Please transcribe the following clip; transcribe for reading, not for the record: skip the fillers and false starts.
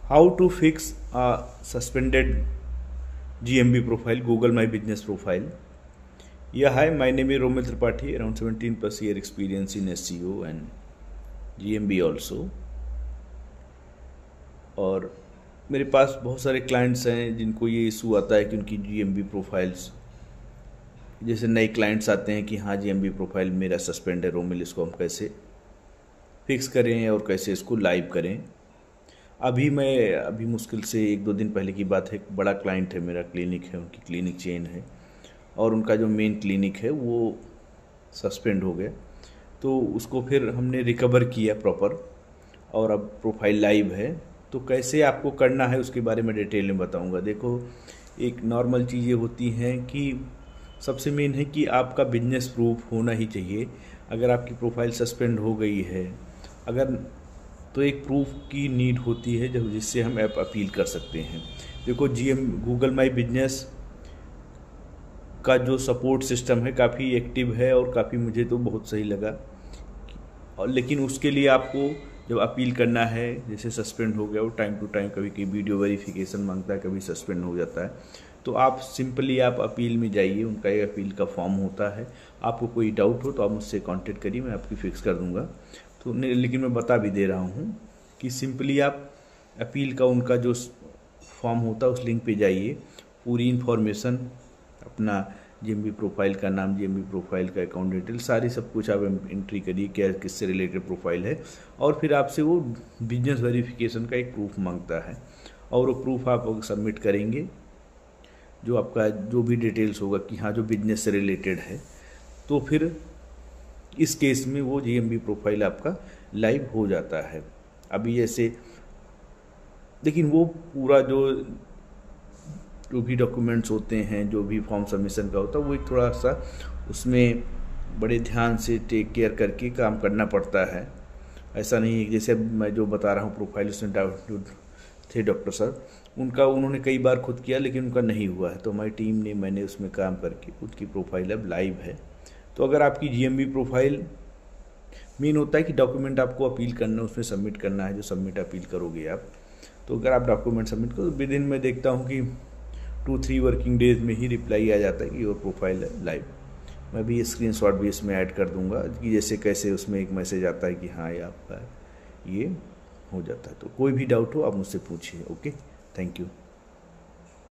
How to fix a suspended GMB profile, Google My Business profile. Yeah, hi, my name is Romil Tripathi, around 17 plus year experience in SEO and GMB also. और मेरे पास बहुत सारे clients हैं जिनको ये issue आता है कि उनकी GMB प्रोफाइल्स, जैसे नए क्लाइंट्स आते हैं कि हाँ GMB प्रोफाइल मेरा सस्पेंड है रोमिल, इसको हम कैसे फिक्स करें और कैसे इसको लाइव करें। अभी मुश्किल से 1-2 दिन पहले की बात है, एक बड़ा क्लाइंट है मेरा, क्लिनिक है, उनकी क्लिनिक चेन है और उनका जो मेन क्लिनिक है वो सस्पेंड हो गया। तो उसको फिर हमने रिकवर किया प्रॉपर और अब प्रोफाइल लाइव है। तो कैसे आपको करना है उसके बारे में डिटेल में बताऊंगा। देखो, एक नॉर्मल चीज़ें होती हैं कि सबसे मेन है कि आपका बिजनेस प्रूफ होना ही चाहिए। अगर आपकी प्रोफाइल सस्पेंड हो गई है अगर, तो एक प्रूफ की नीड होती है जब जिससे हम ऐप अपील कर सकते हैं। देखो, गूगल माई बिजनेस का जो सपोर्ट सिस्टम है काफ़ी एक्टिव है और काफ़ी मुझे तो बहुत सही लगा। और लेकिन उसके लिए आपको जब अपील करना है, जैसे सस्पेंड हो गया वो टाइम टू टाइम कभी कभी वीडियो वेरिफिकेशन मांगता है, कभी सस्पेंड हो जाता है, तो आप सिंपली आप अपील में जाइए, उनका एक अपील का फॉर्म होता है। आपको कोई डाउट हो तो आप मुझसे कांटेक्ट करिए, मैं आपकी फिक्स कर दूंगा। तो लेकिन मैं बता भी दे रहा हूँ कि सिंपली आप अपील का उनका जो फॉर्म होता है उस लिंक पे जाइए, पूरी इन्फॉर्मेशन, अपना GMB प्रोफाइल का नाम, GMB प्रोफाइल का अकाउंट डिटेल, सारी सब कुछ आप एंट्री करिए, क्या किससे रिलेटेड प्रोफाइल है, और फिर आपसे वो बिजनेस वेरिफिकेशन का एक प्रूफ मांगता है और वो प्रूफ आप सबमिट करेंगे, जो आपका जो भी डिटेल्स होगा कि हाँ जो बिजनेस से रिलेटेड है, तो फिर इस केस में वो GMB प्रोफाइल आपका लाइव हो जाता है। अभी जैसे, लेकिन वो पूरा जो भी डॉक्यूमेंट्स होते हैं, जो भी फॉर्म सबमिशन का होता है, वो एक थोड़ा सा उसमें बड़े ध्यान से टेक केयर करके काम करना पड़ता है। ऐसा नहीं है जैसे मैं जो बता रहा हूँ प्रोफाइल, उसमें जो थे डॉक्टर सर, उन्होंने कई बार खुद किया लेकिन उनका नहीं हुआ है, तो हमारी टीम ने, मैंने उसमें काम करके उनकी प्रोफाइल अब लाइव है। तो अगर आपकी GMB प्रोफाइल, मेन होता है कि डॉक्यूमेंट आपको अपील करना, उसमें सबमिट करना है, जो सबमिट अपील करोगे आप, तो अगर आप डॉक्यूमेंट सबमिट करो तो विद इन, मैं देखता हूँ कि 2-3 वर्किंग डेज में ही रिप्लाई आ जाता है कि योर प्रोफाइल है लाइव। मैं भी स्क्रीनशॉट भी इसमें ऐड कर दूंगा कि जैसे कैसे उसमें एक मैसेज आता है कि हाँ ये आपका ये हो जाता है। तो कोई भी डाउट हो आप मुझसे पूछिए। Okay, thank you.